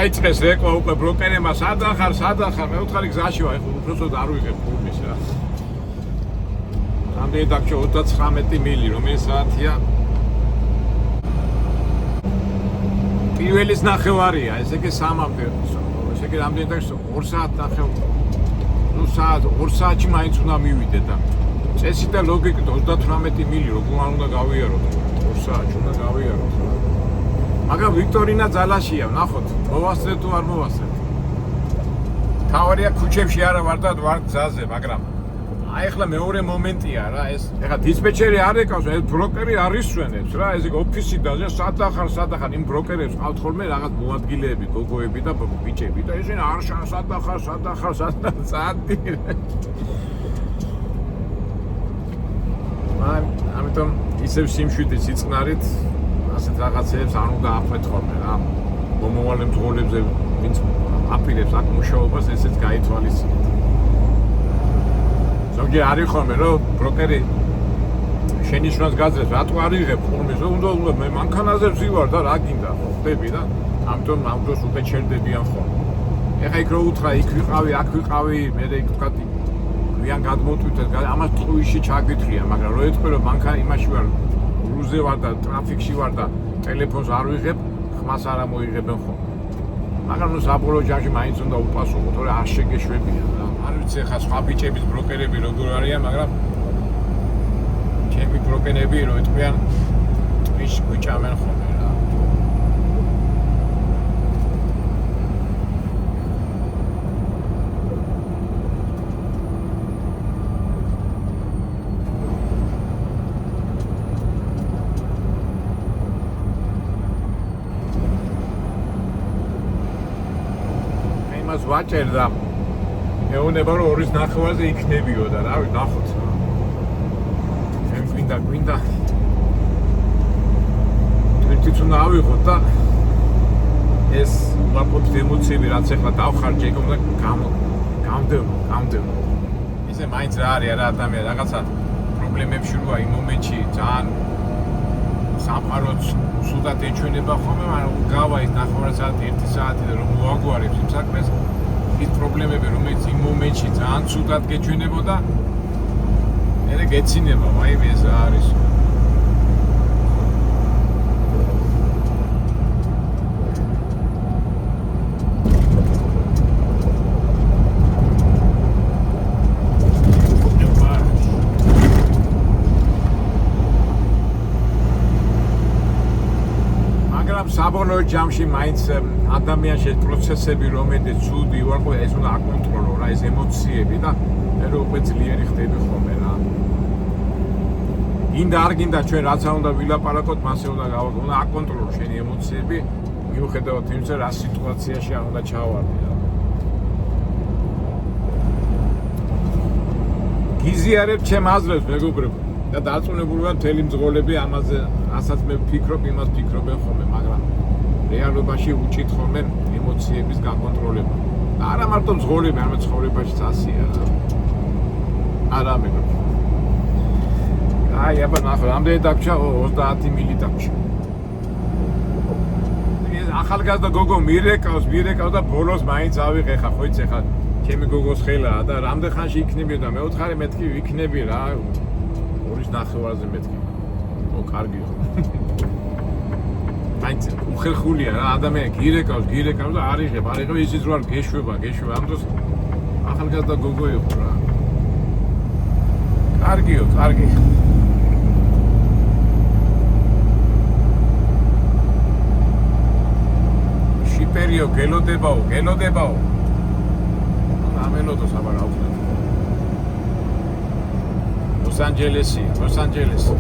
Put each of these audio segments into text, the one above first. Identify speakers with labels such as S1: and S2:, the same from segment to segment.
S1: დაიწყეს რეკვა უკვე ბროკერებმა სად ახარ მე ვთხარი გზაში ვარ ხო უბრალოდ არ ვიღებ ფულმის რა ამდენი დაგჭო 39 მილი რომელი საათია პირველის ნახევარია ესე იგი 3-მდე ესე იგი რამდენი დაგჭო 2 საათი ნახევარი ნუ საათ 2 საათში მაინც უნდა მივიდე და წესი და ლოგიკით 38 მილი როგორ უნდა გავიაროთ 2 საათში უნდა გავიაროთ მაგრამ ვიქტორინა ძალაშია ნახოთ მოვასწრეთ თუ არ მოვასწრეთ თავარია ქუჩებში არა ვარ და ვარ გზაზე მაგრამ აი ახლა მეორე მომენტია რა ეს ეხლა დისპეჩერი არ ეკავს ეს ბროკერი არის სვენებს რა ეს ოფისიდან სად ახარ იმ ბროკერებს ყავთ ხოლმე რაღაც მოადგილეები გოგოები და ბიჭები და ისინი არ სად ახარ საათი ამიტომ ისევ სიმშვიდე სიწყნარით ასეთ რაღაცებს არ უნდა ახვეთ ხოლმე რა მომავალ მძღოლებზე ვინც აპირებს აქ მუშაობას ესეც გაითვალისწინეთ ზოგჯერ არის ხოლმე რომ ბროკერი შენიშვნას გაძლევს რატო არ იღებ ხოლმე უნდა მე მანქანაზე ვზივარ და რა გინდა ხო ხდები და ამიტომ ამ დროს უკვე ჩერდებიან ხოლმე ეხა იქ რო უთხრა იქ ვიყავი აქ ვიყავი მე იქ თქვა გვიან გადმოვტვირთეთ ამას ტყუიში ჩაგვითხრია მაგრამ რო ეთქვი რომ მანქანა იმაში ვარ რუზე ვარ და ტრაფიკში ვარ და ტელეფონს არ ვიღებ ხმას არ მოიღებენ ხოლმე მაგრამ ნუ საბოლოო ჯამში მაინც უნდა უპასუხო თორე არ შეგეშვებიან რა არ ვიცი ხა სხვა ბიჭების ბროკერები როგორ არიან მაგრამ ჩემი ბროკერები რო ეთქვიან ტვიში გვიჭამენ ხოლმე რა ვაჭერდა მეუნება რომ 2:09-ზე იქნებიო და რავი ნახოთ მე გვინდა ერთიც უნდა ავიღოთ და ეს უარყოფით ემოციები რაც ახლა დავხარჯე ეგ უნდა გამდევნო ისე მაინც რა არის რა ადამიანი რაღაცა პრობლემებში როა იმ მომენტში ძალიან სამყაროც სულად ეჩვენება ხოლმე მაგრამ გავა ის 9 საათი 1 საათი და რომ მოაგვარებს იმ საქმეს ის პრობლემები რომელიც იმ მომენტში ძალიან ცუდად გეჩვენებოდა მე გეცინება მაიმ ეს არის საბოლოო ჯამში მაინც ადამიანში ეს პროცესები რომელიც ცუდი უარყო ეს უნდა აკონტროლო რა ეს ემოციები და მე რო უკვე ძლიერი ხდები ხოლმე რა გინდა არ გინდა ჩვენ რაც არ უნდა ვილაპარაკოთ მასე უნდა აკონტროლო შენი ემოციები მიუხედავად იმისა რა სიტუაციაში არ უნდა ჩავარდე რა გიზიარებ ჩემ აზრებს მეგობრებო და დარწმუნებული ვარ მთელი მძღოლები ამაზე რასაც მე ვფიქრობ იმას ფიქრობენ ხოლმე მაგრამ რეალობაში უჭით ხოლმე ემოციების გაკონტროლება და არა მარტო მძღოლები არამედ ცხოვრებაშიც ასეა რა არა მეგობრებო აი აბა ნახო რამდენი დაგჭა 30 მილი დაგჭა ეს ახალგაზრდა გოგო მირეკავს და ბოლოს მაინც ავიღე ხა ხო იცი ხა ჩემი გოგოს ხელაა და რამდენ ხანში იქნები და მეოთხარი მეთქი ვიქნები რა 2:09-ზე მეთქი ო კარგია მაინც უხერხულია რა ადამიანი გირეკავს და არ იღებ ისიც რო არ გეშვება ამ დროს ახალგაზრდა გოგო იყო რა კარგიო კარგი შიპერიო გელოდებაო ამელოდო საბარ აუხლებ ლოს-ანჯელესი ლოს-ანჯელესი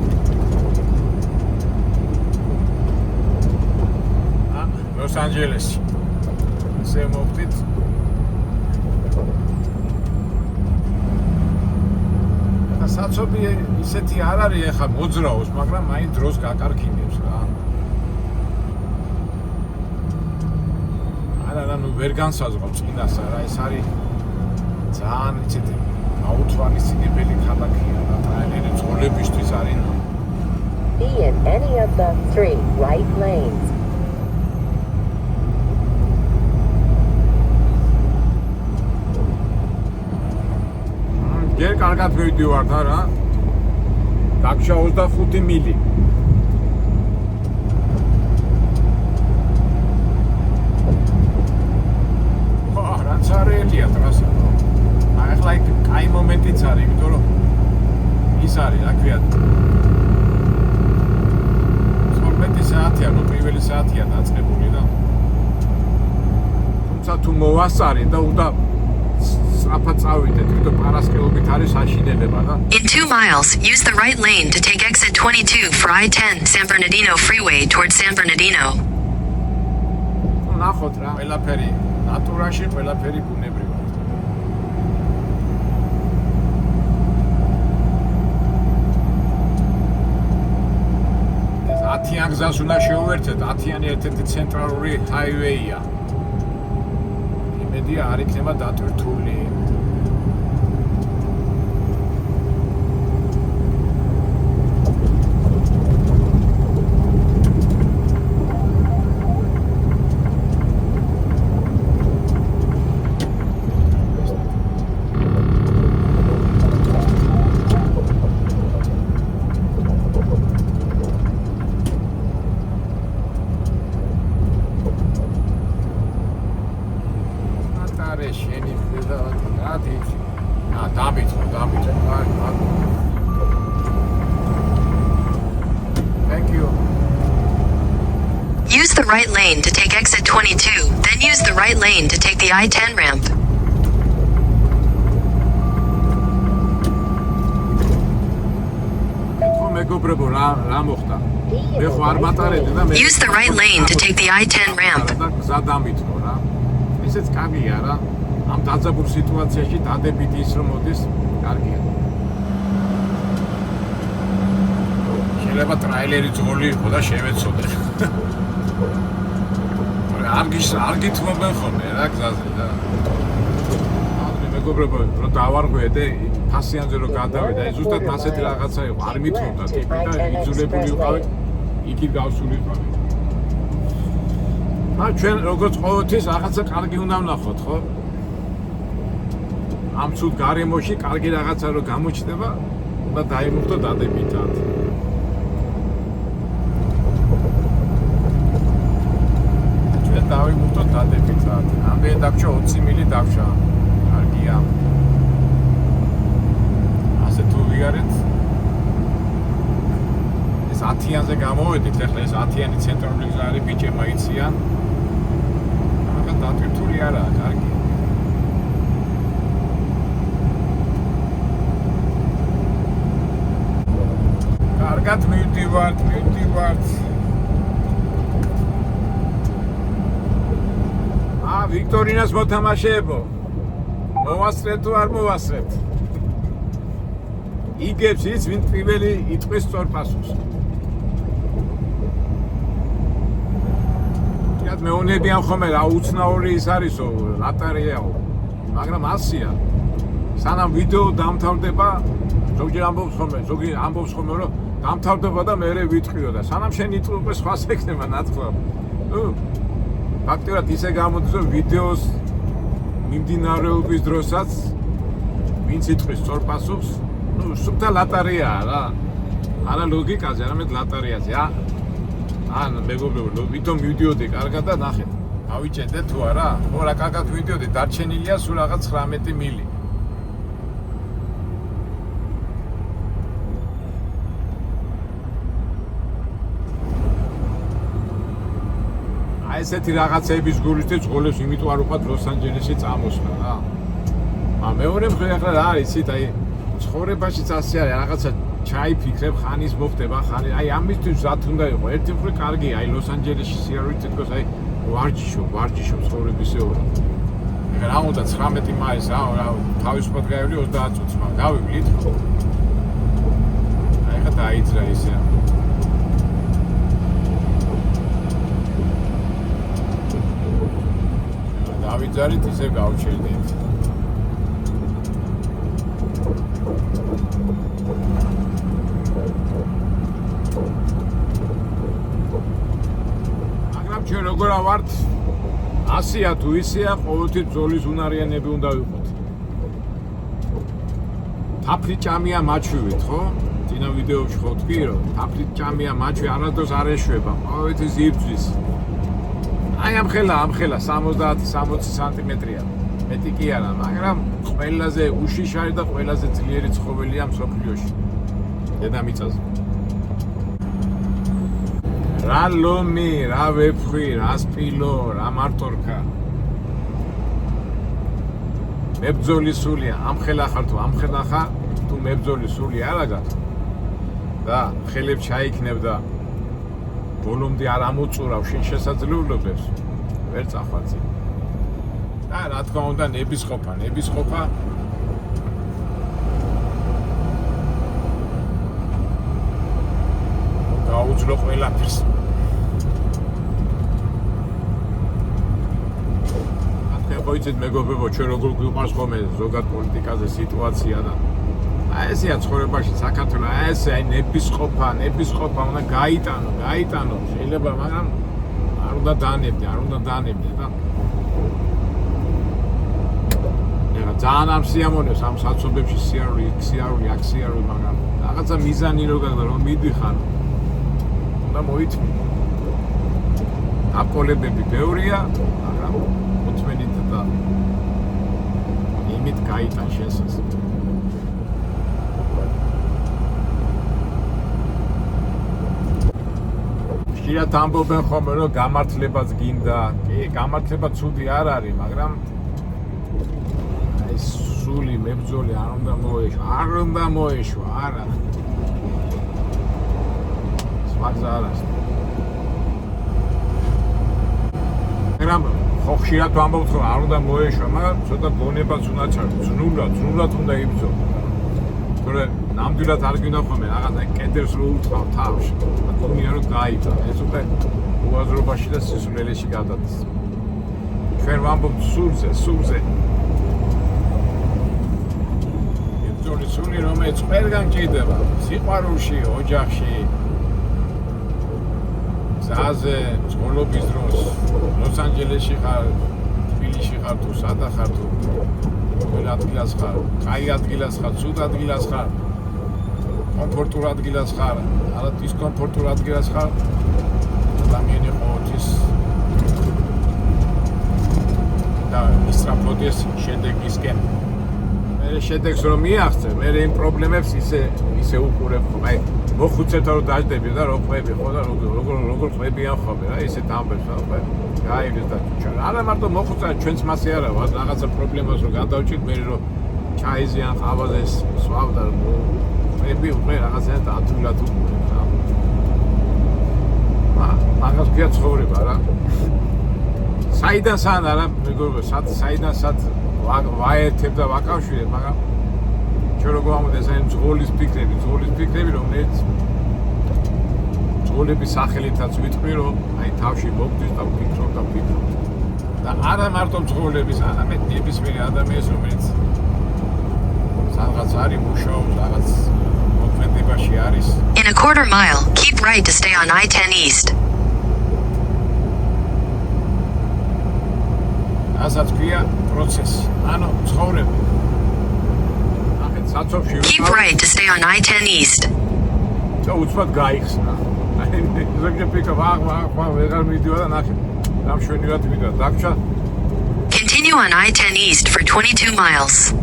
S1: ესე მოვდით და საცობი ისეთი არ არის ახლა მოძრაობს მაგრამ მაინც დროს გაკარქინებს რა არა ნუ ვერ განსაზღვრავს წინასა რა ეს არის ძალიან ისეთი აუთვალისწინებელი ქალაქია რა რაიმე ცხოვრებისთვის არის
S2: Be in any of the 3 right lanes.
S1: ჯერ კარგად მივდივართ არა? დაგშა 25 მილი. რაც არელია ტრასა. ახლა იქ კაი მომენტიც არის, იმიტომ რომ ის არის, რა ქვია. 12 საათია, ნუ პირველი საათია დაწყებული და თუმცა თუ მოვასწარი და უნდა სწრაფად წავიდეთ, თვითონ პარასკევობით არის საშინელება და
S3: In 2 miles, use the right lane to take exit 22 for I-10 San Bernardino Freeway towards San Bernardino.
S1: ნუ ნახოთ რა, ყველაფერი ნატურაში, ყველაფერი ბუნებრივად. ეს 10-იან გზას უნდა შეუერთეთ, 10-იანი ერთ-ერთი ცენტრალური ჰაივეია. იმედია არ იქნება დატვირთული. Thank you.
S3: Use the right lane to take exit 22, then use the right lane to take the I-10 ramp.
S1: მეგობრებო რა მოხდა? მე ხო არ მატარებდი და მე
S3: Use the right lane to take the I-10 ramp.
S1: და გზა დამიტყო რა. ესეც კარგია რა. ამ დაძაბულ სიტუაციაში დადებით ის რომ მოდის, კარგია. შეიძლება ტრაილერი ძღოლი იყო და შევეცოდე. არ გითმობენ ხოლმე რა გზაზე და. ანუ მეგობრებო, რომ დავარღვიე ფასიანზე რომ გადავედა, ეს ზუსტად ასეთი რაღაცა იყო, არ მithმობდა ტიპი და იძულებული ვიყავი იქით გავსულიყავი. ჩვენ როგორც ყოველთვის რაღაცა კარგი უნდა ვნახოთ, ხო? ამ ცუდ გარემოში კარგი რაღაცა რომ გამოჩნდება, უნდა დაიმუხტო დადებითად. ჩვენ დავიმუხტოთ დადებითად. ამდენი დაგჭა 20 მილი დავშა. კარგია. ასე თუ ვიარეთ ეს 10-იანზე გამოვედით, ახლა ეს 10-იანი ცენტრალური გზა არის, ბიჭებმა იციან. ახლა დატვირთული არაა, კარგი. კარგად მივდივართ. ვიქტორინას მოთამაშეებო. მოვასწრეთ თუ არ მოვასწრეთ? იგებს ის, ვინ პირველი იტყვის სწორ პასუხს. კიდევ მეუნებიან ხოლმე რა უცნაური ის არისო, ლატარიაო. მაგრამ ასია. სანამ ვიდეო დამთავრდება, ზოგი ამბობს ხოლმე, რომ დამთავრდება და მე ვიტყვიო და სანამ შენ იტყვი სხვას ეკნება ნათქვა. ფაქტობრივად ისე გამოდის, რომ ვიდეოს მიმდინარეობის დროსაც ვინც იტყვის სწორ პასუხს, სუფთა ლატარიაა რა. არა ლოგიკაზე, არამედ ლატარიაზე. ან მეგობრებო, ვითომ მივდიოდი კარგად და ნახეთ. გავიჭედე თუ არა? ხო რა კარგად მივდიოდი, დარჩენილია სულ რაღაც 19 მილი. ესეთი რაღაცების გულისთვის ძღოლებს იმიტომ არ უყვათ ლოს-ანჯელესში წამოსვლა რა. მეორე მხრივ ახლა რა არის, იცით, აი ცხოვრებაშიც ასე არის, რაღაცა ჩაიფიქრებ, ხანის მოხდება, აი ამისთვის რა თუნდა იყო. ერთი მხრივ კარგია, აი ლოს-ანჯელესში სიარული თითქოს აი ვარჯიშობ ცხოვრებისეულო. რა უნდა 19 მაისს რა თავისუფლად გაივლი 30 წუთს, მაგრამ გავივლით. აი ხა დაიძრა ისე. დავიძარით ისე გავჩერდით. მაგრამ ჩვენ როგორ ავართ? ასია თუ ისეა, ყოველთვის ბრძოლის უნარიანები უნდა ვიყოთ. თაფლით ჭამია მაჩვივით, ხო? წინა ვიდეოში ხო თქვი, რომ თაფლით ჭამია მაჩვი არადოს არ ეშვება, ყოველთვის იბრძვის. აი ამ ხელა 70-60 სანტიმეტრია. მეტი კი არა, მაგრამ ყველაზე უშიშარი და ყველაზე ძლიერი ცხოველია მსოფლიოში. დედამიწაზე. რა ლომი, რა ვეფხვი, რა სპილო, რა მარტორქა. მებრძოლი სულია, ამ ხელა ხარ თუ ამ ხელა ხარ, თუ მებრძოლი სული არა გაქვს. და ხელებს ჩაიქნებ და ბოლომდე არ ამოწურავ შენ შესაძლებლობებს, ვერ წახვაცი. და რა თქმა უნდა ნებისყოფა გაუძლო ყველაფერს. ხოიცით მეგობრებო, ჩვენ როგორ გვიყვარს ხოლმე ზოგად პოლიტიკაზე სიტუაცია და აი ესეა ცხოვრებაში საქართველოს, აი ესე აი ნებისყოფა უნდა გაიტანო, შეიძლება, მაგრამ არ უნდა დაანებდე და ეხლა ძალიან ამ სიამოვნებს ამ საცობებში სიარული, მაგრამ რაღაცა მიზანი რო გაქვს რომ მიდიხარ, უნდა მოითმი. აპოლებები ბევრია, მაგრამ მოთმენით და იმით გაიტან შენსაც. ხშირად ამბობენ ხოლმე რომ გამართლებაც გინდა. კი, გამართლება ცუდი არ არის, მაგრამ აი სული მებრძოლი არ უნდა მოეშვა, არა. სვაგზა არის. მაგრამ ხო ხშირად ვამბობთ რომ არ უნდა მოეშვა, მაგრამ ცოტა გონებაც უნდა ჩართო, ძნულად უნდა იბრძოლო. თორე ნამდვილად არ გინდა ხოლმე რაღაც აი კედერს რო უთხოვ თავში, გონია რომ გაიტან, ეს უკვე უაზრობაში და სისულელეში გადადის. ჩვენ ვამბობთ სულზე. იბრძოლის სული რომელიც ყველგან ჭირდება, სიყვარულში, ოჯახში, გზაზე, ცხოვრობის დროს, ლოს-ანჯელესში ხარ, თბილისში ხარ თუ სადა ხარ თუ ყველა ადგილას ხარ, კაი ადგილას ხარ, ცუდ ადგილას ხარ, კომფორტულ ადგილას ხარ, არა დისკომფორტულ ადგილას ხარ, ადამიანი ყოველთვის და ისწრაფოდეს შედეგისკენ. მე შედეგს რომ მიაღწევ, მე იმ პრობლემებს ისე უყურებ, აი მოხუცებთან რომ დაждები და რო ყვები ხო და როგორ ყვებიან ხოლმე რა ისეთ ამბებს ხო გაიგეს და ჩვენ არა მარტო მოხუცა ჩვენც მასე არა ვარ რაღაცა პრობლემას რომ გადავჭირ მე რომ ჩაიზიან ყავაზეს სვავ და ყვები უკვე რაღაცა დათულად უყურებ რა მაგას გია ცხოვრება რა საიდან სან არა მეგობრებო საიდან სად ვაერთებ და ვაკავშირებ მაგრამ ჩვენ როგორ ამოდეს აი ძღოლის ფიქრები რომელიც ძღოლების სახელითაც ვიტყვი რომ აი თავში მოგდის და ვფიქრობ და არა მარტო ძღოლების არამედ ნებისმიერი ადამიანის რომელიც რაღაც არის მუშაობს რაღაც მოქმედებაში არის.
S3: In a quarter mile, keep right to stay on I-10 East.
S1: ასაც ქვია პროცესი. ანუ ცხოვრება
S3: Keep right to stay on I-10 East.
S1: So უცბად გაიხსნა. აი ზოგჯერ ფიქრობ აღ ვეღარ მიდიოდა და ნახე. რამ შვენივად მიდიოდა. დაგჭა.
S3: Continue on I-10 East for 22 miles.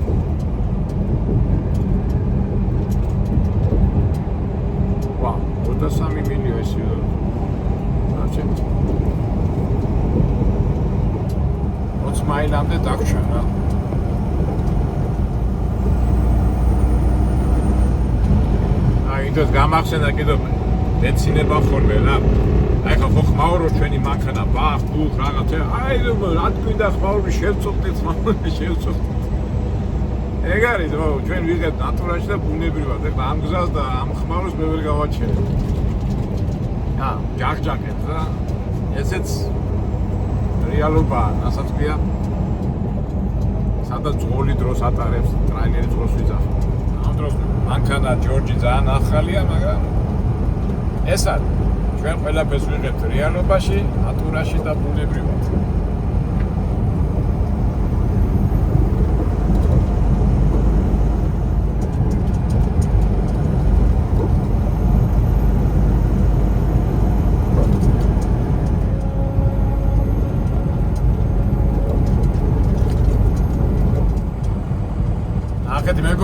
S1: Wow, 23 მილიონი ისე. აჩე. 20 მაილამდე დაგჭა რა. ინდოს გამახსენდა კიდევ მეცინება ხოლმე რა. აი ხო ხმაურო ჩვენი მანქანა ბახ ბუხ რაღაცა. აი რა თქვინდა ხმაური შევწოხდეთ. ეგ არის რა ჩვენ ვიღებ ნატურაში და ბუნებრივად. ეხლა ამ გზას და ამ ხმაურს მე ვერ გავაჩერებ. ჯახჯახებს რა. ესეც რეალობაა, რასაც ქვია. სადაც ძღოლი დროს ატარებს, ტრაილერი ძღოლს ვიძახ. მანქანა ჯორჯი ძალიან ახალია, მაგრამ ეს არის ჩვენ ყველაფერს ვიღებთ რეალობაში, ნატურაში და ბუნებრივად.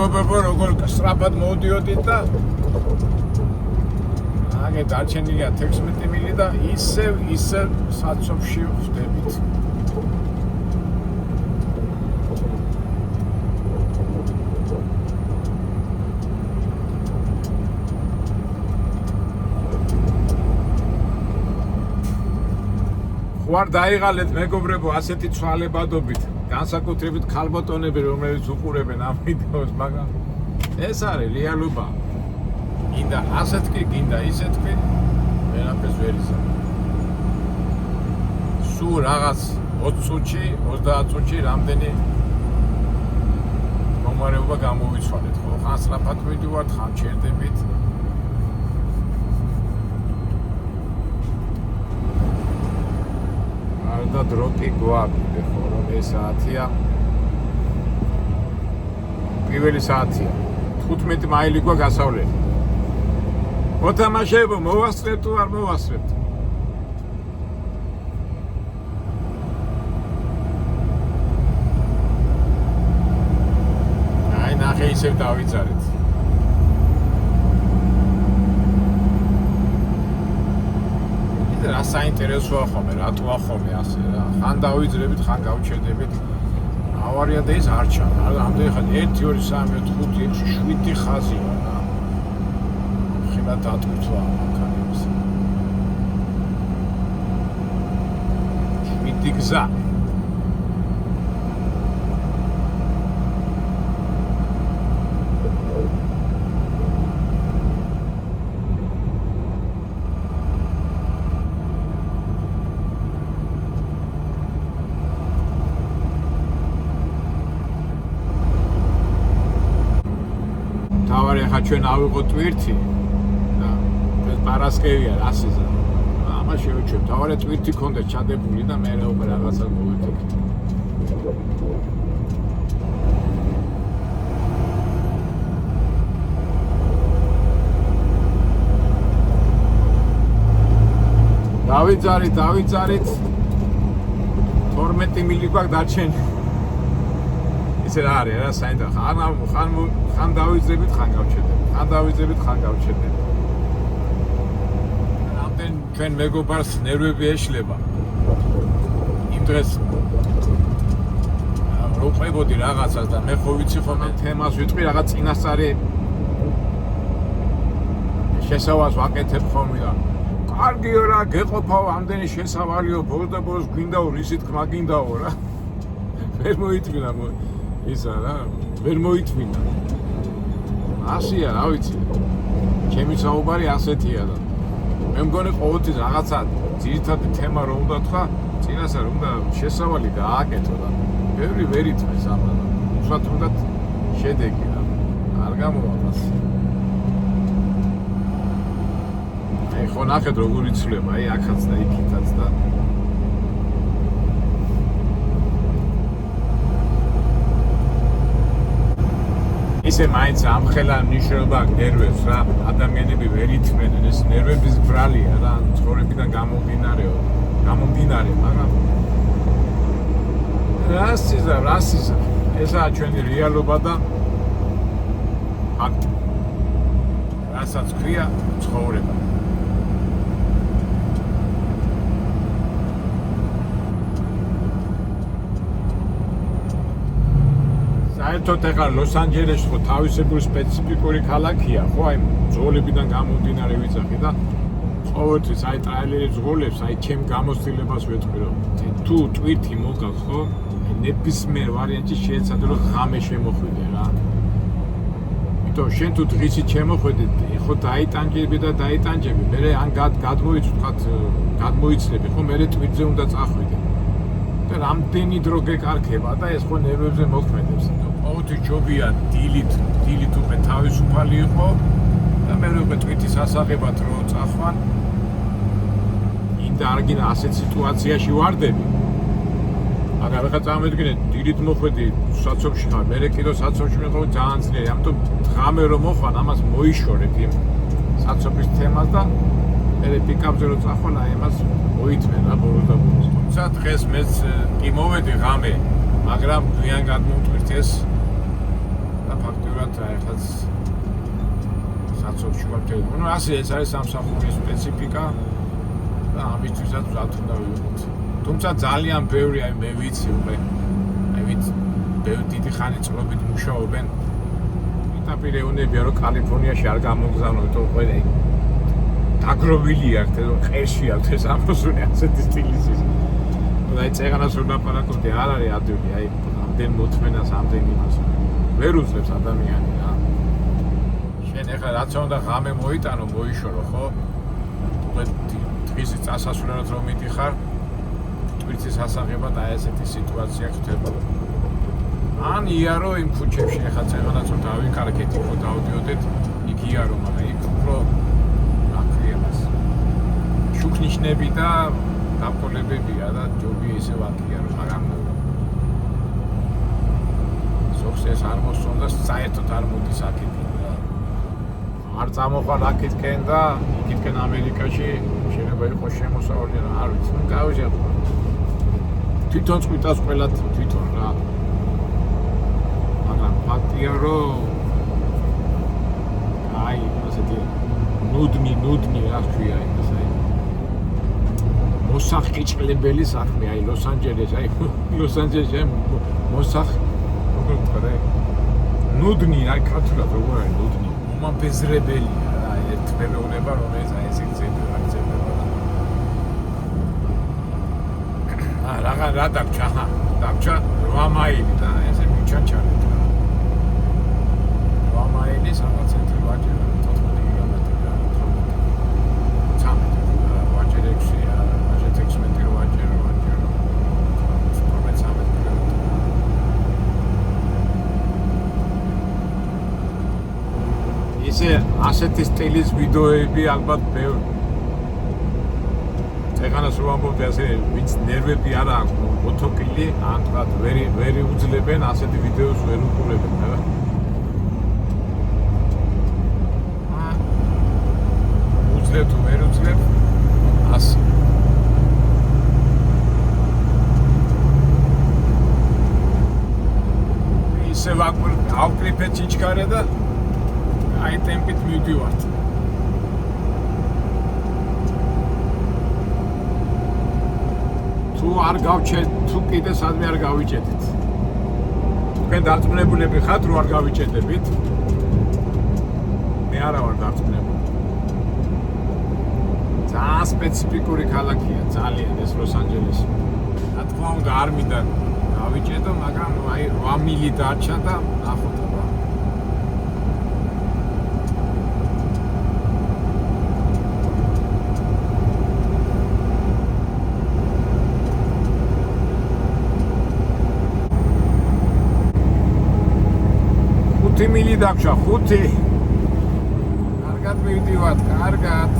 S1: მეგობრებო, როგორ სწრაფად მოვდიოდით და აგე დარჩენილია 16 მილი და ისევ საცობში ვხვდებით. ვარ დაიღალეთ მეგობრებო ასეთი ცვალებადობით, განსაკუთრებით ქალბატონები, რომლებიც უყურებენ ამ ვიდეოს, მაგრამ ეს არის რეალობა. გინდა ასეთ კი, გინდა ისეთ კი, ვერაფერს ვერ იზამ. სულ რაღაც 20 წუთში, 30 წუთში რამდენი მომარეობა გამოვიცვალეთ, ხო? ხან სწრაფად მივდივართ, ხან ჩერდებით. და დრო კი გვაქვს, ხო, რომ ეს საათია. პირველი საათია. 15 მაილი გვაქვს გასავლელი. მოთამაშეებო, მოვასწრებთ თუ არ მოვასწრებთ? აი, ნახე ისევ დავიძარეთ. რა საინტერესოა ხოლმე, რატოა ხოლმე ასე რა. ხან დავიძრებით, ხან გავჩერდებით. ავარია და ეს არ ჩანდა. ამდენი ხანი 1 2 3 4 5 6 7 ხაზია რა. ხილად დატვირთვა მანქანებს. 7 გზა. ახლა ჩვენ ავიღოთ ტვირთი და ეს პარასკევია რასიზა. ამას შევეჩვევ. თავარი ტვირთი ქონდა ჩადებული და მე რა რაღაცა მოვეთქი. დავიძარით 12 მილი გვაქვს დარჩენილი. ისე რა არის რა საინტერესო ხან დავიძრებით ხან გავჩერდებით რამდენ ჩვენ მეგობარს ნერვები ეშლება იმ დღეს რო ყვებოდი რაღაცას და მე ხო ვიცი ხოლმე თემას ვიტყვი რაღაც წინასწარი შესავალს ვაკეთებ ხოლმე და კარგიო რა გეყოფავ ამდენი შესავალიო ბოლოს და ბოლოს გვინდაო რისი თქმა გინდაო რა ვერ მოითმინა ისა რა ვერ მოითმინა ასია რა ვიცი ჩემი საუბარი ასეთია და მე მგონი ყოველთვის რაღაცა ძირითადი თემა რომ უნდა თქვა წინასწარ უნდა შესავალი გააკეთო და ბევრი ვერ ითქმის ამას უბრალოდ უნდა შედეგი რა არ გამოვაყას აი ხო ნახეთ როგორ იცვლება აი აქაც და იქითაც და ისე მაინც ამხელა ნიშნობა ნერვებს რა ადამიანები ვერ ითმენენ ეს ნერვების ბრალია რა ცხოვრებიდან გამომდინარე მაგრამ რასიზა ესაა ჩვენი რეალობა და ფაქტი რასაც ქვია ცხოვრება საერთოდ ეხლა ლოს-ანჯელესი ხო თავისებური სპეციფიკური ქალაქია ხო აი ძღოლებიდან გამომდინარე ვიძახი და ყოველთვის აი ტრაილერებს ძღოლებს აი ჩემ გამოცდილებას ვეთქვი რომ თუ ტვირთი მოგაქვს ხო ნებისმიერ ვარიანტში შეეცადე რომ ღამე შემოხვიდე რა იმიტომ შენ თუ დღისით შემოხვიდე ხო დაიტანჯები მე ან გადმოიცლები ხო მე ტვირთზე უნდა წახვიდე და რამდენი დრო გეკარქება და ეს ხო ნერვებზე მოქმედებს ყოველთვის ჯობია დილით უკვე თავისუფალი იყო და მე უკვე ტვირთის ასაღებად რო წახვან ინდა არ გინდა ასეთ სიტუაციაში ვარდები მაგრამ ეხლა წამედგინეთ დილით მოხვედი საცობში ხარ მე კიდევ საცობში მეყავ ძალიან ძლიერი ამიტომ ღამე რომ მოხვან ამას მოიშორეთ იმ საცობის თემას და მე პიკაპზე რო წახვალ აი ამას მოითმენ რა ბოლოს და ბოლოს თუმცა დღეს მეც კი მოვედი ღამე მაგრამ გვიან გადმოვტვირთ ეს და ფაქტურად ეხლაც საცოლში ვარ. ნუ ასე ეს არის სამსახურის სპეციფიკა და ამისთვისაც ვზად უნდა ვიყოთ. თუმცა ძალიან ბევრი აი მე ვიცი უკვე ბევრი დიდი ხანი წლობით მუშაობენ. დაპირეუნებია რომ კალიფორნიაში არ გამოგზავნო, იმიტომ ყველა დაგროვილი აქვს, რომ ყერში აქვს ეს ამოსული ასეთი სტილის ის. აი წეგანას რომ დაპარაკობდი არ არის ადვილი, აი ამდენ მოთმენას, ამდენ იმას ვერ უძლებს ადამიანი რა. შენ ეხლა რაც უნდა ღამე მოიტანო, მოიშორო, ხო? დღის წასასვლელად რომ მიდიხარ, ტვირთის ასაღებად აი ესეთი სიტუაცია ხდება. ან იარო იმ ქუჩებში ეხლა წეგანას რომ დავიკარგეთ, იქ დავდიოდეთ, იქ იარო, მაგრამ იქ უფრო აკრიებას. შუქნიშნები და დაპოლებებია და ჯობია ისე ვაკიარო, მაგრამ ზოგს ეს არ მოსწონდა, საერთოდ არ მოდის აქეთ. არ წამოყარ აქეთკენ და იქითკენ ამერიკაში შეიძლება იყოს შემოსავალი რა არ ვიცი, ნუ გავიჟე. თვითონ წვითას ყველა თვითონ რა. მაგრამ ფაქტია რომ აი ასეთი ნუდნი რა ქვია ის აი მოსახიჭლებელი საქმე აი ლოს-ანჯელესში მოსახ როგორ ვთქვა ნუდნი აი ქართულად როგორ არის ნუდნი მომაბეზრებელია რა ერთ მეუბნება რომ ეს აი ეს აქცენტი რა დაგჭა 8 მაილი და ესე მიჩაჩარეთ რა 8 მაილი სადაც ცენტრი ვაჭერა 14 კილომეტრი რა 13 ვაჭერა 6-ია ვაჭერა 16 ვაჭერა ისე ასეთი სტილის ვიდეოები ალბათ ბევრი ეგანას რომ ამბობდი ასე ვინც ნერვები არ აქვს ოთოკილი ან თქვა ვერი უძლებენ ასეთი ვიდეოს ვერ უყურებენ რა უძლებ თუ ვერ უძლებ ასე ისე ავკრიფე ჩიჩქარე და აი ტემპით მივდივართ თუ არ გავჩეთ, თუ კიდე სადმე არ გავიჭედით. თქვენ დარწმუნებულები ხართ, რომ არ გავიჭედებით? მე არა ვარ დარწმუნებული. ძალიან სპეციფიკური ქალაქია, ძალიან ეს ლოს-ანჯელესი. რა თქმა უნდა, არ მინდა გავიჭედო, მაგრამ აი 8 მილი დარჩა და ნახოთ აბა. მილი დაგჭა 5 კარგად მივდივართ კარგად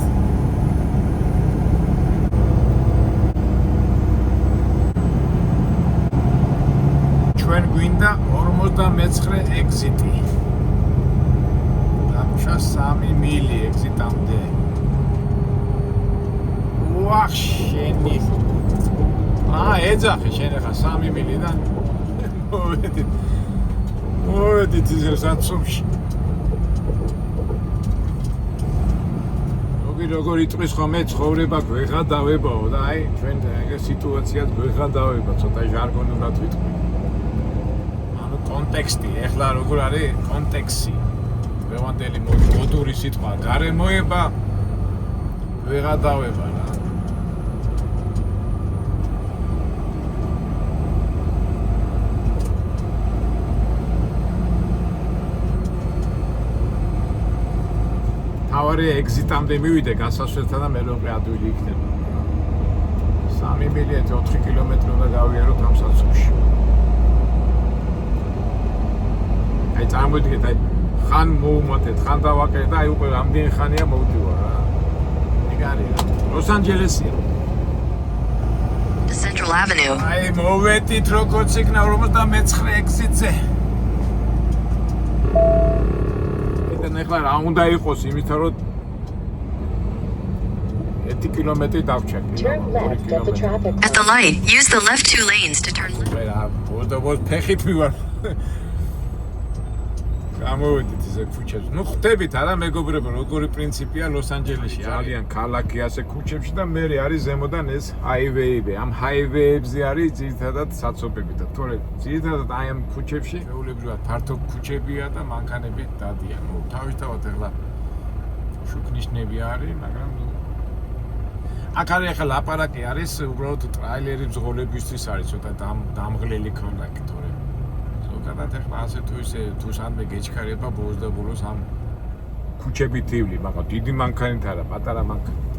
S1: ჩვენ გვინდა 59 ეგზიტი დაგჭა 3 მილი ეგზიტამდე ვახ შენი ეძახი შენ ახლა 3 მილიდან მოვედი მოვედით ისე საცობში. როგორ იტყვის ხოლმე ცხოვრება გვეღადავებაო და აი ჩვენ ეგ სიტუაციად გვეღადავება, ცოტა ჟარგონი უნდა ვიტყვი. ანუ კონტექსტი, ეხლა როგორ არის კონტექსტი. დღევანდელი მოდური სიტყვა გარემოება გვეღადავება რა. ავარი ეგზიტამდე მივიდე გასასვლელთან და მე რომ ადვილი იქნება. 3 მილი 4 კილომეტრი უნდა გავიაროთ ამ საცობში. აი წარმოვიდგეთ აი ხან მოუმატეთ, ხან დავაკეთეთ და აი უკვე რამდენი ხანია მოვდივარ რა. ეგ არის რა. ლოს-ანჯელესია.
S3: Central Avenue.
S1: აი მოვედით როგორც იქნა 59 ეგზიტზე. ეხლა რა უნდა იყოს იმით რომ 1 კილომეტრი დავჭა
S3: At the light, use the left 2 lanes to turn left.
S1: რა ფეხით მივარ გამოვედით ისე ქუჩებში. ნუ ხვდებით არა მეგობრებო, როგორი პრინციპია ლოს-ანჯელესში. ძალიან ქალაქი ასე ქუჩებში და მე არის ზემოდან ეს ჰაივეები. ამ ჰაივეებზე არის ძირითადად საცობები და თორე ძირითადად აი ამ ქუჩებში ჩვეულებრივად ფართო ქუჩებია და მანქანები დადიან. ნუ თავისთავად ახლა შუქნიშნები არის, მაგრამ ნუ აქ არის ახლა ლაპარაკი არის უბრალოდ ტრაილერი მძღოლებისთვის არის ცოტა დამღლელი ქალაქი თორე ზოგადად ახლა ასე თუ ისე თუ სამდე გეჩქარება ბოლოს და ბოლოს ამ ქუჩებით ივლი, მაგრამ დიდი მანქანით არა, პატარა მანქანით.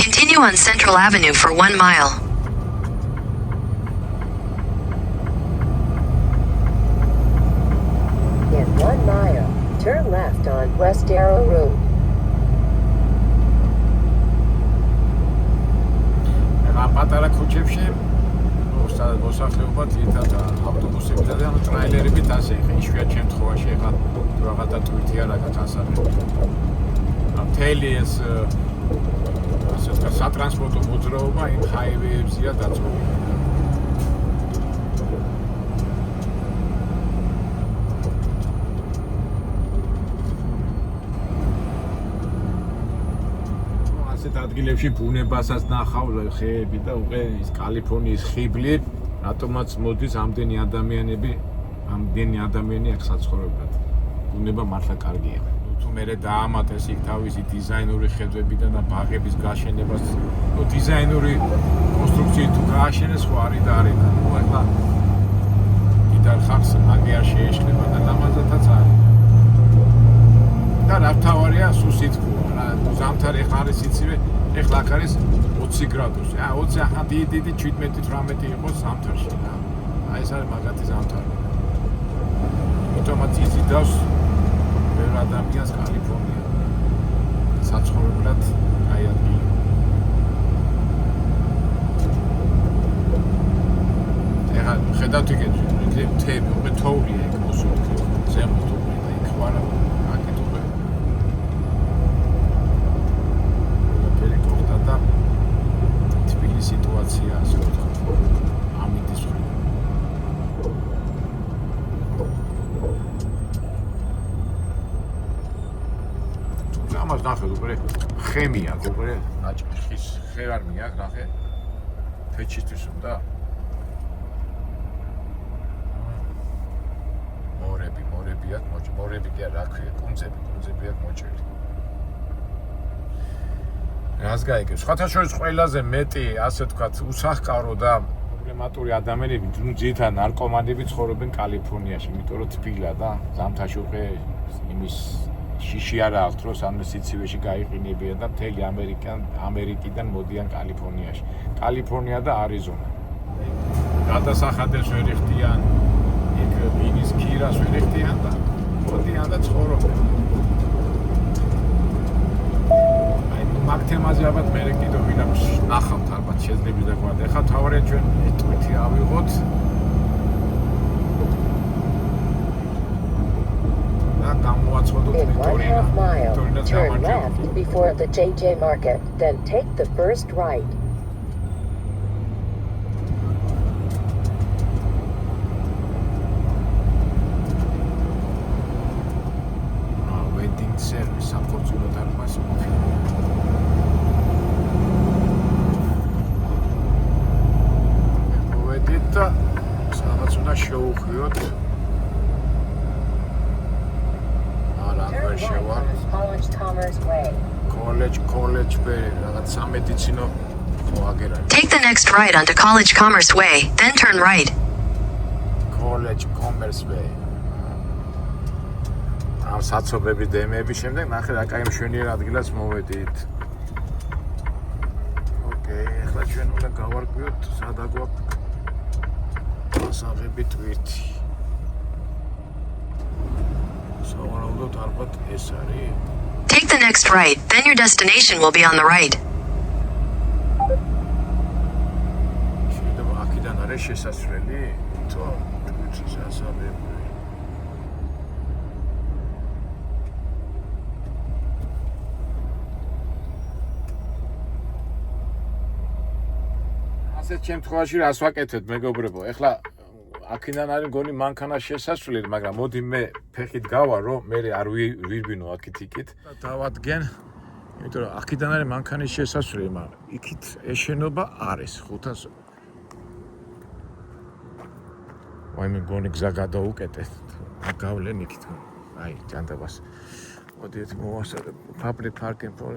S3: Continue on Central Avenue for 1 mile.
S2: In 1 mile, turn left on West Arrow Road.
S1: ამ პატარა ქუჩებში მოსახლეობა ძირითადად ავტობუსებითა და ტრაილერებით ასე ხე იშვიათ შემთხვევაში ახლა რაღაცა თვითი რაღაც ასახე. მთელი ეს ასე ვთქვათ სატრანსპორტო მოძრაობა იმ ჰაივეებზეა დაწყობილი. ადგილებში ბუნებასაც ნახავ ხეები და უკვე ის კალიფორნიის ხიბლი რატომაც მოდის ამდენი ადამიანი აქ საცხოვრებლად. ბუნება მართლა კარგია. თუ მე დაამატ ეს იქ თავისი დიზაინური ხედვებიდან და ბაღების გაშენებას, ნუ დიზაინური კონსტრუქციით თუ გააშენეს ხო არის და არის. ნუ ახლა კიდარ ხახს მაგე არ შეეშლება და ლამაზადაც არის. და რა თავარია სუსითქოა რა ზამთარი ხარ არის იცივე ეხლა აქ არის 20 გრადუსი. 20 ახლა დიდი 17-18 იყოს ზამთარში რა. აი ეს არის მაგათი ზამთარი. ამიტომაც იზიდავს ვერ ადამიანს კალიფორნია. საცხოვრებლად აი ადგილი. ეხლა ხედავთ იქ მთები, უკვე თოვლია იქ მოსული. ზემოთ უკვე და იქ ვარ სიტუაცია ასე ვთქვათ. ამიტის ხრი. თუ ამას ნახეთ უკვე ხემი აქვს უკვე ნაჭხის ხე არ მიაქვს ნახე. ფეჩისთვის უნდა მორები აქვს მორები კი არა აქვე კუნძები აქვს მოჭრილი. რას გაიგებს? სხვათა შორის ყველაზე მეტი, ასე ვთქვათ, უსახკარო და პრობლემატური ადამიანები, ნუ ძირითადად ნარკომანები ცხოვრობენ კალიფორნიაში, იმიტომ რომ თბილა და ზამთარში უკვე იმის შიში არ აქვთ, რომ სამდე სიცივეში გაიყინებიან და მთელი ამერიკიდან მოდიან კალიფორნიაში. კალიფორნია და არიზონა. გადასახადებს ვერ იხდიან, იქ მინის ქირას ვერ იხდიან და მოდიან და ცხოვრობენ. მაგ თემაზე ალბათ მე კიდევ ვინაქვს ნახავთ ალბათ შეძლებს და გვაქვს. ეხლა თავარია ჩვენ ტვიტი ავიღოთ და გამოაცხადოთ ვიქტორინა.
S2: Turn left before the JJ Market, then take the first right.
S1: Waiting service საფორწულო დარბაზი. და სადაც უნდა შევუხვიოთ. არა, ვერ შევარ. College Way, რაღაც სამედიცინო ხო აგერ არის.
S3: Take the next right onto College Commerce Way, then turn right.
S1: College Commerce Way. ამ საცობების დემეების შემდეგ ნახე რა კაი მშვენიერ ადგილას მოვედით. ოკეი, ახლა ჩვენ უნდა გავარკვიოთ სადა გვაქვს ასაღები ტვირთი. სავარაუდოდ ალბათ ეს არის.
S3: Take the next right, then your destination will be on the right.
S1: შეიძლება აქედან არის შესასვლელი? თო, ტვირთის ასაღები. ასეთ შემთხვევაში რას ვაკეთებ მეგობრებო? ეხლა აქედან არის მგონი მანქანა შესასვლელი, მაგრამ მოდი მე ფეხით გავარო, მე არ ვირბინო აქით იქით. დავადგენ, იმიტომ რომ აქედან არის მანქანის შესასვლელი, მაგრამ იქით ეს შენობა არის 500. ვაიმე მგონი გზა გადაუკეტეთ. გავლენ იქით. აი, ჯანდაბას. მოდით მოვასწრებ public parking for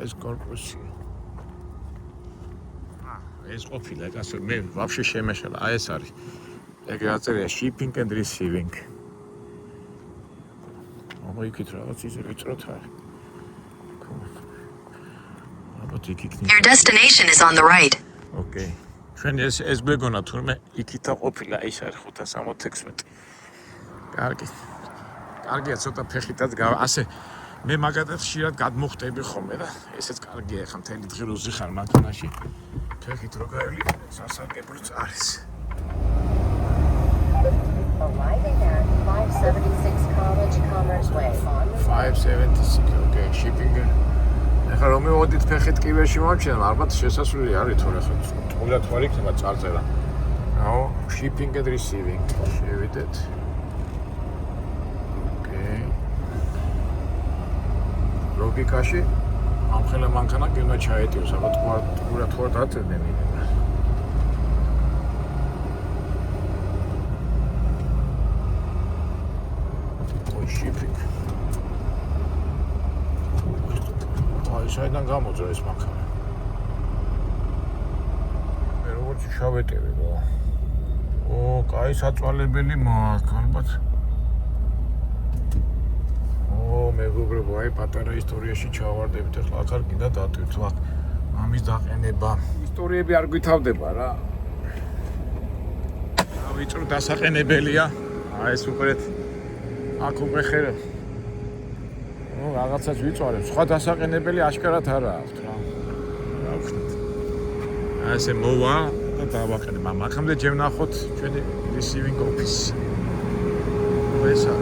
S1: ეს კორპუსი. ეს ყოფილა, ასე მე ვაფშე შემეშალა, აი ეს არის. ეგ აწერია shipping and receiving. აბა იქით რაღაც ისე ვიწროთ არის. აბა იქით.
S3: Your destination is on the right.
S1: Okay. ჩვენ ეს გვეგონა თურმე იქითა ყოფილა, ის არის 566. კარგი. კარგია, ცოტა ფეხითაც ასე მე მაგათაც ხშირად გადმოხტები ხოლმე და ესეც კარგია, ხა მთელი დღე როზე ხარ მანქანაში. ფეხით რო გაივლი, სასარგებლოც არის.
S2: Arriving at 576 College Commerce Way on
S1: 576, okay, shipping. ეხლა რომ მივოდით ფეხით კიბერში მომჩენ, ალბათ შესასვლელი არის თორე ხო თულად ვარ იქნება წარწერა. აუ, shipping and receiving. შევიდეთ. ლოგიკაში ამ ხელა მანქანა გენა ჩაეტიოს, ალბათ ყურა დაწევდნენ იმენა. ой, shipping. აი, საიდან გამოძრა ეს მანქანა? მე როგორც შავეტევი რა. ო, კაი საწვალებელი მაქვს, ალბათ. მეგობრებო, აი პატარა ისტორიაში ჩავარდებით, ახლა აქ არ გინდა დატვირთო, აქ ამის დაყენება. ისტორიები არ გვითავდება რა. ვიწრო დასაყენებელია. აი ეს უყურეთ. აქ უკვე ხერე. ო, რაღაცას ვიწვარებ. სხვა დასაყენებელი აშკარად არა აქვს რა. რა ვქნით. აი ესე მოვა და დავაყენებ. მაგამდე ჯერ ვნახოთ ჩვენი receiving office. ესა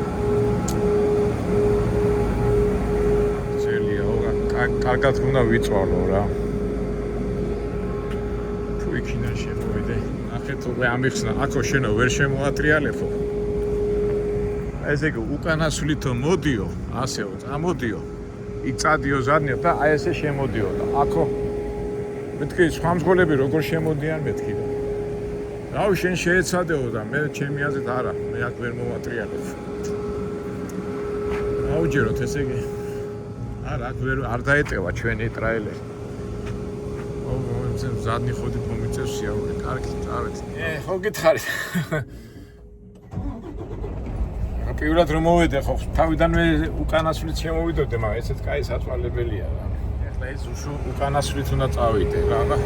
S1: კარგად უნდა ვიწვალო რა. თუ იქიდან შემოვიდე. ნახეთ უკვე ამიხსნა, აქო შენო ვერ შემოატრიალებო. ესე იგი უკანასვლითო მოდიო, ასეო, წამოდიო. იქ წადიო ზადნიო და აი ესე შემოდიო და აქო მეთქი სხვა მძღოლები როგორ შემოდიან მეთქი და. რავი შენ შეეცადეო და მე ჩემი აზრით არა, მე აქ ვერ მოვატრიალებ. აუჯეროთ ესე იგი არ დაეტევა ჩვენი ტრაილერი. ო, ზადნი ხოდი მომიწევს სიაური. კარგი, წავედი. ხო გითხარი. პირველად რომ მოვიდე ხო, თავიდანვე უკანასვლით შემოვიდოდე, მაგრამ ესეც კაი საწვალებელია რა. ეხლა ეს უკანასვლით უნდა წავიდე რა და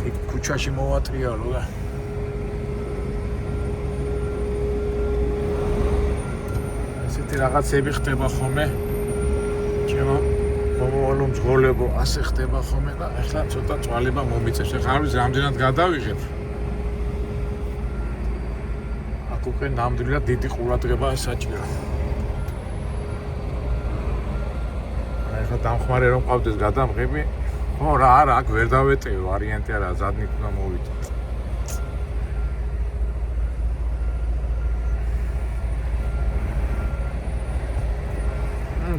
S1: იქ ქუჩაში მოვატრიალო და ესეთი რაღაცები ხდება ხოლმე. ჩემო მომავალო მძღოლებო ასე ხდება ხოლმე და ახლა ცოტა წვალება მომიწევს. ახლა არ ვიცი რამდენად გადავიღებ. აქ უკვე ნამდვილად დიდი ყურადღებაა საჭირო. ახლა დამხმარე რომ ყავდეს გადამღები, ხო რა არა, აქ ვერ დავეტევი ვარიანტი არა, ზადნით უნდა მოვიდე.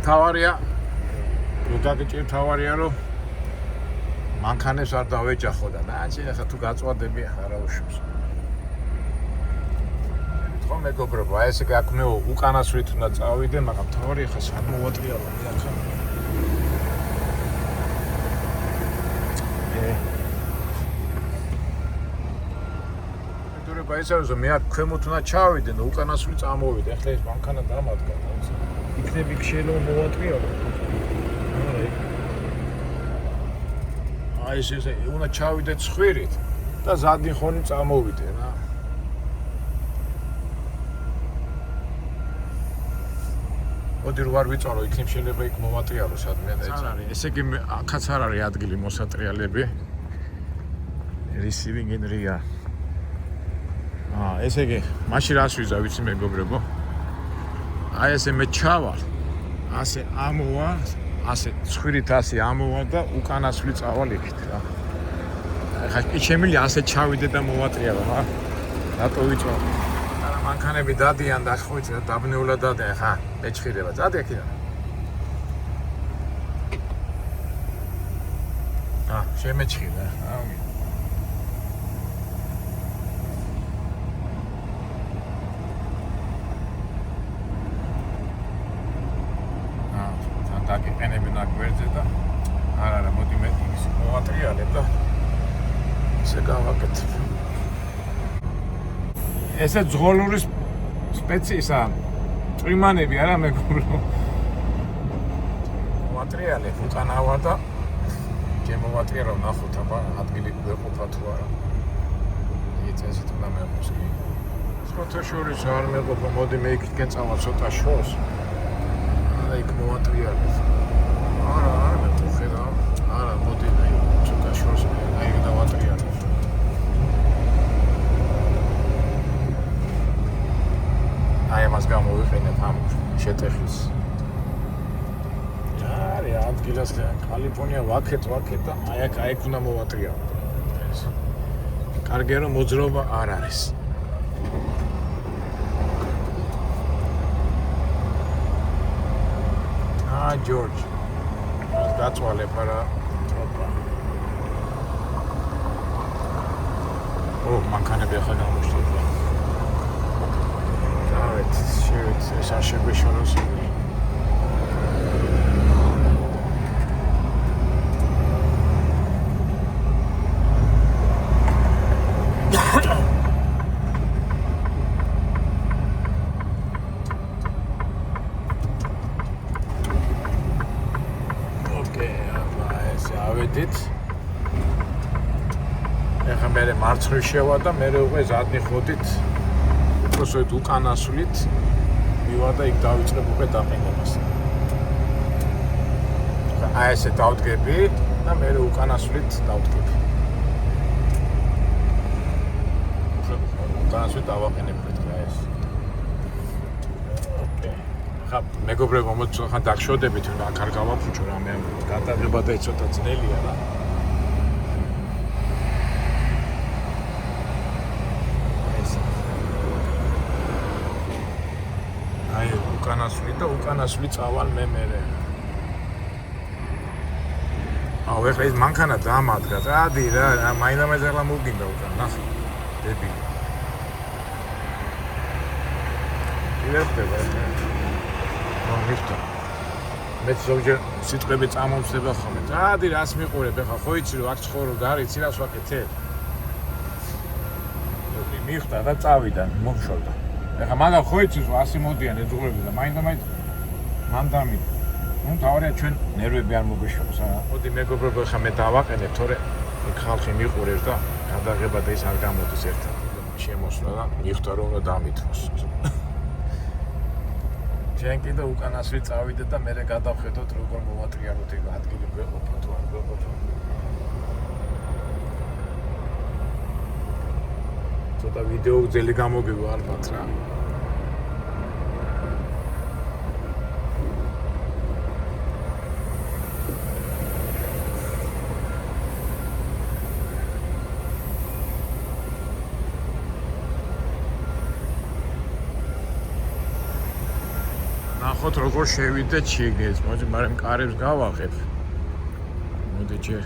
S1: თავარია გაგიჭირ თავარია რომ მანქანებს არ დავეჯახო და ნაჩი ახლა თუ გაწვადები არა უშვებს. ხო მეგობრებო, აი ესე აქ მე უკანასვლით უნდა წავიდე, მაგრამ თავარია ხა სამ მოვატრიალო მანქანა. მეგობრებო, ეს არის რომ მე აქ ქვემოთ უნდა ჩავიდე და უკანასვლით წამოვიდე. ახლა ეს მანქანა დამადგა. იქნებ იქ შეიძლება მოვატრიალო. აი ესე უნდა ჩავიდე ცხვირით და ზადნი ხონი წამოვიდე რა. მოდი რო არ ვიწარო, იქნებ შეიძლება იქ მოვატრიალო სადმე და ეს არის. ესე იგი აქაც არ არის ადგილი მოსატრიალები. Receiving in rear. ესე იგი, მაშინ რას ვიზა ვიცი მეგობრებო? აი ესე მე ჩავალ. ასე ამოვა, ასე ცხვირით ასე ამოვა და უკანასვლი წავალ იქით რა. ეხლა კი შემილი ასე ჩავიდე და მოვატრიალო, რა. რატო ვიწვა? არა, მანქანები დადიან და ხო იცი, დაბნეულად დადიან, ხა, მეჩხირება. წადი აქედან. შემეჩხირა, აუგი. დაგიყენები ნაგვერზე და არა, მოდი მე ის მოვატრიალებ და ესე გავაკეთებ. ესე ძღოლური სპეცისა წვიმანები არა მეგობრო. მოვატრიალებ უკანა ვარ და შემოვატრიალებ ნახოთ აბა ადგილი გვეყოფა თუ არა. იცით უნდა მეყოს კი. სხვათა შორის არ მეყოფა, მოდი მე იქიდან წავალ ცოტა შორს. და იქ მოვატრიალებ. არა, მე თუ ხედავ. არა, მოდი მე ცოტა შორს აი დავატრიალებ. აი მას გამოვიყენებ ამ შეტეხის. არი ადგილას კალიფორნია ვაკეთ და აი აქ უნდა მოვატრიალებ. ეს კარგია რომ მოძრაობა არ არის. George. That's why I para. Oh, mankane be khana mushtoba. Evet, shit, Sasha Bishop's. ეხლა მე მარცხნივ შევა და მე უკვე ზადნი ხოდით უბრალოდ უკანასვლით მივა და იქ დავიწყებ უკვე დაყენებას. აი ესე დავდგები და მე უკანასვლით დავდგები. უკანასვლით დავაყენებ თქვა ეს. ოკეი. ხა მეგობრებო მოდი ხან დაგშოდებით რა აქ არ გავაფუჭო რა მე გადაღება და ცოტა ძნელია რა. უკანასვლი წავალ მე. აუ ეხლა ეს მანქანა დამადგა. წადი რა, მაინდა-მაინც ახლა მოვგინდა უკან, ნახე. დებილი. იერტება. მოვიხდა. მე ზოგჯერ სიტყვები წამოვსდება ხოლმე. წადი რას მიყურებ ეხლა, ხო იცი რომ აქ ცხოვრობ და არ იცი რას ვაკეთებ. მივიხდა და წავიდა, მომშორდა. ეხლა მაგა ხო იცი რომ ასე მოდიან ეძღვრები და მაინდა-მაინც მანდამი. ნუ თავარია ჩვენ ნერვები არ მოგეშოროს რა. მოდი მეგობრებო ეხლა მე დავაყენებ, თორე იქ ხალხი მიყურებს და გადაღება და ის არ გამოდის ერთად. შემოსვლა და მივხვდა რომ უნდა დამithოს. ჩვენ კიდე უკანასვლი წავიდეთ და მე გადავხედოთ როგორ მოვატრიალოთ ეგ ადგილი გვეყოფა თუ არ გვეყოფა. ცოტა ვიდეო გზელი გამოგივა ალბათ რა. ნახოთ როგორ შევიდეთ შიგნით, მოდი მაგრამ კარებს გავაღებ. მოდი ჯერ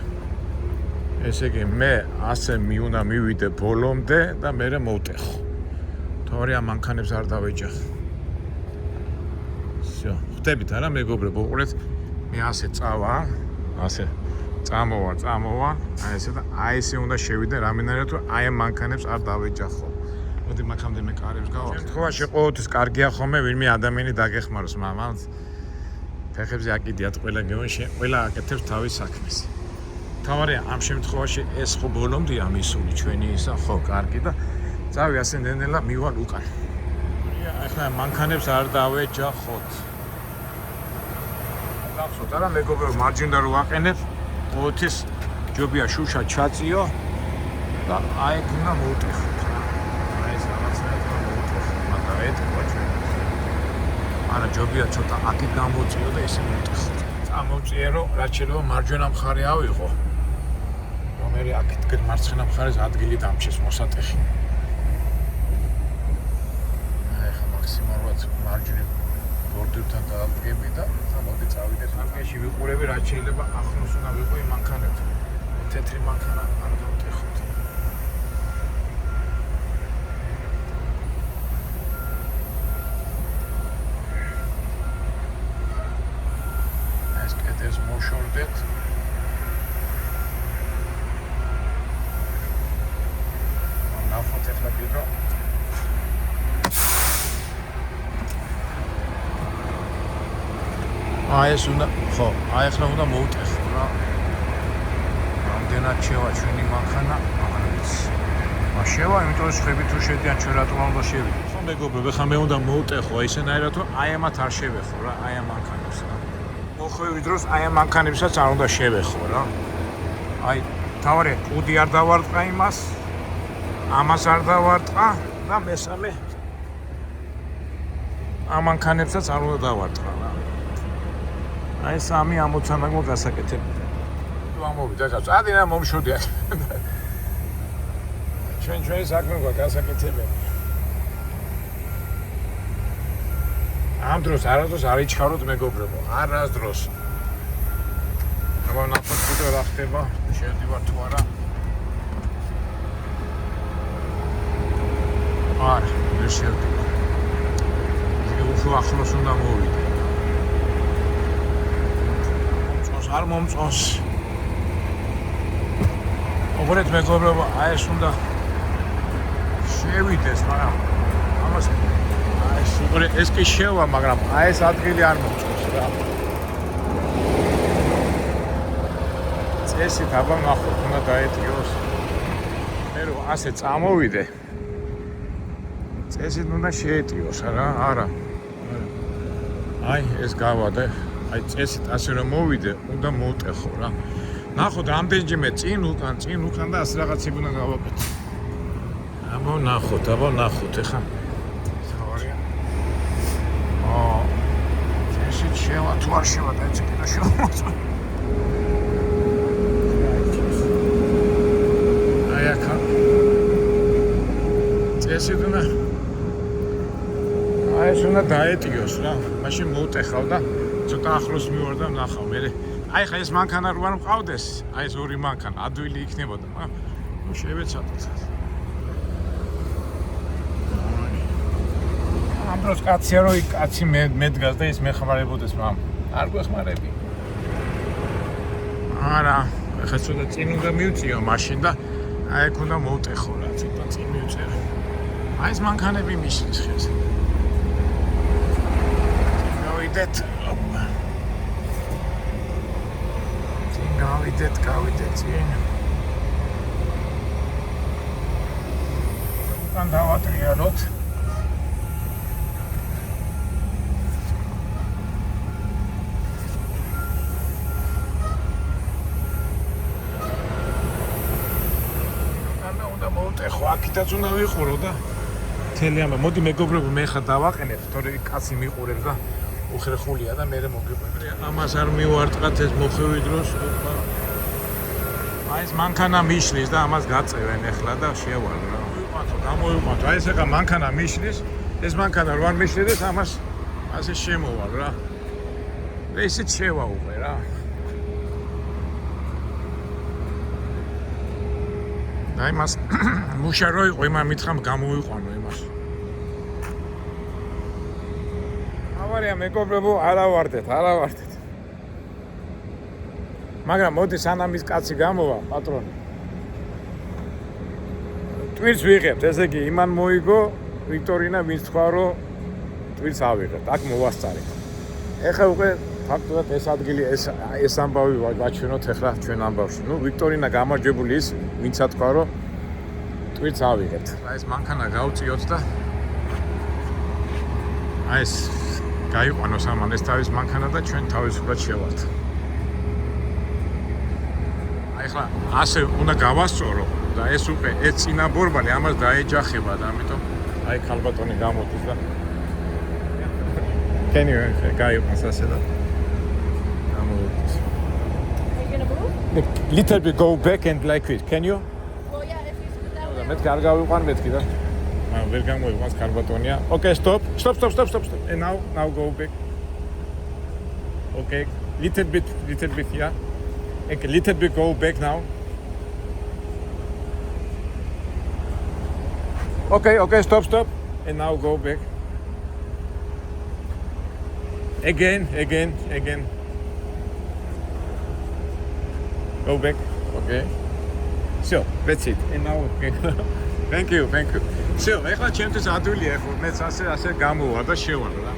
S1: ესე იგი მე ასე მიუნა მივიდე ბოლომდე და მე მოვტეხო. თორე ამ მანქანებს არ დავეჯახ. всё, ხვდებით არა მეგობრებო, უყურეთ მე ასე წავა, ასე წამოვა, აი ესე და აი ესე უნდა შევიდე რამენერად თუ აი ამ მანქანებს არ დავეჯახო. მოდი მაგამდე მე კარებს გავახსენე. შემთხვევაში ყოველთვის კარგია ხოლმე ვინმე ადამიანი დაგეხმაროს მამალს. ფეხებზე აკიდიათ ყველა გეონში, ყველა აკეთებს თავის საქმეს. თავარია ამ შემთხვევაში ეს ხო ბოლომდეა მისული ჩვენი ისა, ხო, კარგი და წავი ასე ნენელა მივალ უკან. ახლა მანქანებს არ დავეჯახოთ. გახსოვთ არა მეგობრებო, მარჯვნიდან რო ვაყენებ, ყოველთვის ჯობია შუშა ჩაწიო და აი იქ უნდა მოვტეხოთ. არა ჯობია ცოტა აქეთ გამოწიო და ესე მოვტეხოთ. წამოვწიე რომ რაც შეიძლება მარჯვენა მხარე ავიღო. მე აქეთ მარცხენა მხარეს ადგილი დამჩეს მოსატეხი. ახლა მაქსიმალურად მარჯვნივ ბორდერთან დაადგები და მოდი წავიდეთ. ამაში ვიყურები რაც შეიძლება ახლოს უნდა ვიყო იმ მანქანებზე. თეთრი მანქანა არ დავტეხოთ. ეს კედელს მოშორდეთ. ნახოთ ახლა კიდო. ეს უნდა ხო, ახლა უნდა მოვტეხო რა. რამდენად შევა ჩვენი მანქანა, აღარ ვიცი. შევა, იმიტომ რომ ხები თუ შედიან ჩვენ რატომ არ უნდა შევიდეთ. ხო მეგობრებო, ხა მე უნდა მოვტეხო ისენაირად რომ აი ამათ არ შევეხო რა, აი ამ მანქანებს რა. მოხვევი დროს აი ამ მანქანებსაც არ უნდა შევეხო რა. აი, თავარი კუდი არ დავარტყა იმას. ამას არ დავარტყა და მესამე ამ მანქანებსაც არ უნდა დავარტყა რა. აი სამი ამოცანაგო გასაკეთებელი. ამოვიდა გაც. ადინა მომშოდიათ. ჩვენი საქმე გასაკეთებელი. ამ დროს არასდროს არ იჩქაროთ მეგობრებო, არასდროს. აბა ნახოთ კიდე რა ხდება, შევდივარ თუ არა. არა, ვერ შევდივარ. ისე უფრო ახლოს უნდა მოვიდე. არ მომწონს. ოღონდ მეგობრებო, აი ეს უნდა შევიდეს, მაგრამ ამას ეს კი შევა, მაგრამ აი ეს ადგილი არ მომწონს რა. წესით აბა ნახოთ, უნდა დაეტიოს. მე რო ასე წამოვიდე. წესით უნდა შეეტიოს რა, არა. აი ეს გავადე. აი წესით ასე რომ მოვიდე, უნდა მოვტეხო რა. ნახოთ ამდენჯერმე წინ უკან და ასე რაღაცები უნდა გავაკეთო. აბა ნახოთ ეხა. თავარია. წესით შევა თუ არ შევა და ეცე კიდე შემოწვა. აი ახლა. წესით უნდა აი ეს უნდა დაეტიოს რა. მაშინ მოვტეხავ და ცოტა ახლოს მივარ და ვნახავ მე. აი ხა ეს მანქანა რო არ მყავდეს, აი ეს ორი მანქანა ადვილი იქნებოდა, მაგრამ შევეცადოთ. ამ დროს კაცია რო კაცი მედგას და ის მეხმარებოდეს მამ. არ გვეხმარები. არა, ხა ცოტა წინ უნდა მივწიო მაშინ და აი ეგ უნდა მოვტეხო რა, ცოტა წინ მივწერე. აი ეს მანქანები მისის ხეს. გავიდეთ. გავიდეთ წინ. უკან დავატრიალოთ. უნდა მოვტეხო, აქითაც უნდა ვიყურო და მთელი ამბა. მოდი მეგობრებო, მე ხა დავაყენებ, თორე კაცი მიყურებს და უხრეხულია და მე მოგიყვები. ამას არ მივარტყათ ეს მოხევი დროს. აი ეს მანქანა მიშლის და ამას გაწევენ ახლა და შევალ რა. გამოვიყვანთ. აი ეს ახლა მანქანა მიშლის, ეს მანქანა რო არ მიშლიდეს, ამას ასე შემოვალ რა. და ისიც შევაუყე რა. და იმას მუშა რო იყო, იმან მითხრამ გამოვიყვანო იმას. ავარია მეგობრებო, არა ვარდეთ. მაგრამ მოდი სანამ ის კაცი გამოვა, პატრონი. ტვირს ვიღებთ, ესე იგი, იმან მოიგო ვიქტორინა, ვინც თქვა, რომ ტვირს ავიღებთ, აქ მოვასწარეთ. ეხლა უკვე ფაქტობრივად ეს ადგილი, ეს ამბავი ვაჩვენოთ ახლა ჩვენ ამბავში. ნუ ვიქტორინა გამარჯვებული ის, ვინცა თქვა, რომ ტვირს ავიღებთ. აი ეს მანქანა გავწიოთ და აი ეს გაიყვანოს ამან ეს თავის მანქანა და ჩვენ თავისუფლად შევალთ. ახლა ასე უნდა გავასწორო და ეს უკვე ეს წინა ბორბალი ამას დაეჯახება და ამიტომ აი ქალბატონი გამოდის და Can you guy on Sasela? I'm little bit go back and like it. Can you?
S4: Well, yeah, if you scoot that way.
S1: მეთქი არ გავიყვან მეთქი და ვერ გამოიყვანს კარბატონია. Okay, stop. And now go back. Okay, little bit yeah. Okay, little bit go back now. Okay, stop. And now go back. Again. Go back. Okay. So, that's it. And now, okay. Thank you. So, ეხლა ჩემთვის ადვილია ხო, მეც ასე გამოვა და შევალ რა.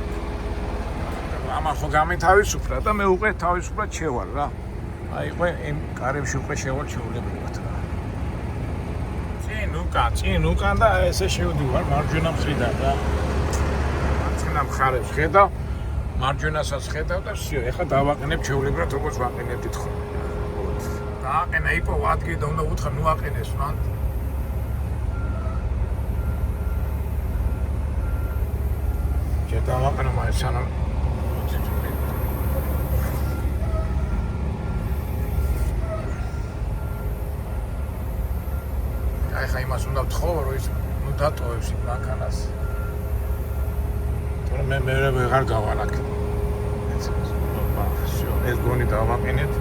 S1: ამა ხო გამეთავისუფლა და მე უკვე თავისუფლად შევალ რა. აი, უკვე იმ კარებში უკვე შევალ შეულებრივად რა. წინ უკან და ესე შევდივარ მარჯვენა მხრიდან რა. მარცხენა მხარეს ხედავ, მარჯვენასაც ხედავ და всё, ეხლა დავაყენებ შეულებრივად როგორც ვაყენებდით ხო. დააყენა იპო ადგილი და უნდა უთხრა ნუ აყენეს მან. დავაყენო მაინც სანამ აი ხა იმას უნდა ვთხოვო რომ ის ნუ დატოვებს იმ მანქანას თორემ მე ვეღარ გავალ აქ ეს გონი დავაყენეთ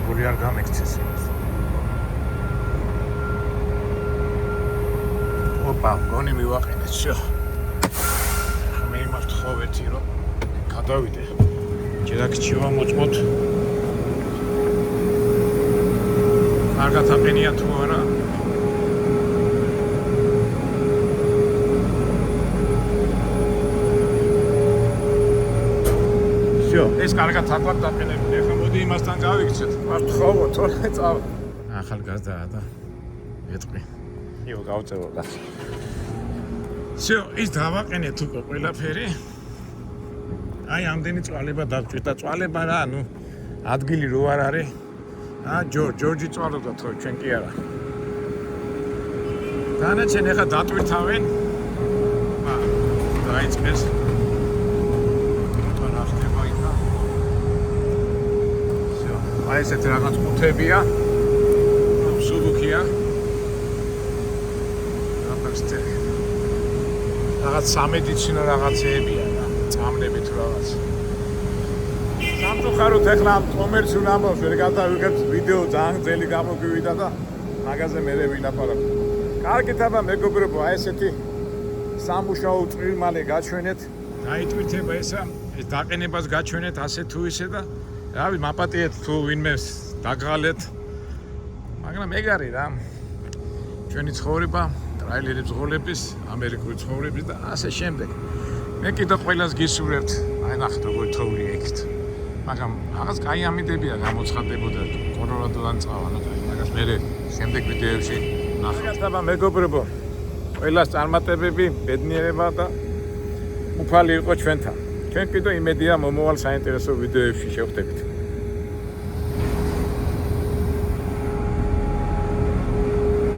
S1: გული არ გამექცეს იმას გონი მივაყენეთ всё ხოვეთი რომ გადავიდე. ჯერაკ ჩივა მოწმოთ. კარგად აყენია თუ არა? всё, ეს კარგად აყვართ აყენებული. ახლა მოდი იმასთან გავიქცეთ. მას ხოვო, თორე წავა. ახალგაზრდაა და ეტყვი. იო გავწევო და. всё, ის დავაყენეთ უკვე ყველაფერი. აი ამდენი წვალება დაგჭირდა წვალება რა ნუ ადგილი რო არ არის ჯორჯი წვალობდა თო ჩვენ კი არა დანარჩენი ახლა დატვირთავენ დაიწყეს რა ხდება იქა всё აი ესეთ რაღაც ყუთებია სუბუქია რაღაც სამედიცინო რაღაცეებია რა წამნებით რაღაც სამწუხაროდ ეხლა კომერციულ ამბავს ვერ გადავიღებთ ვიდეო ძალიან ძელი გამოგვივიდა და მაგაზე მერე ვილაპარაკ. კარგით აბა მეგობრებო, აი ესეთი სამუშაო წვრილმალე გაჩვენეთ. დაიტვირთება ესა, ეს დაყენებას გაჩვენეთ ასე თუ ისე და რავი მაპატიეთ თუ ვინმე დაგღალეთ. მაგრამ ეგარი რა. ჩვენი ცხოვრება, ტრაილერი ცხოვრების, ამერიკული ცხოვრების და ასე შემდეგ. მე კიდევ ყველას გისურვებთ, აი ნახეთ როგორ თოვლი ექით. მაგრამ რაღაც კაი ამიდებია გამოცხადდებოდა კოლორადოდან წავა, მაგას მე შემდეგ ვიდეოებში ნახავთ. აბა მეგობრებო, ყველას წარმატებები, ბედნიერება და უფალი იყო ჩვენთან. ჩვენ კიდევ იმედია მომავალ საინტერესო ვიდეოებში შევხვდებით.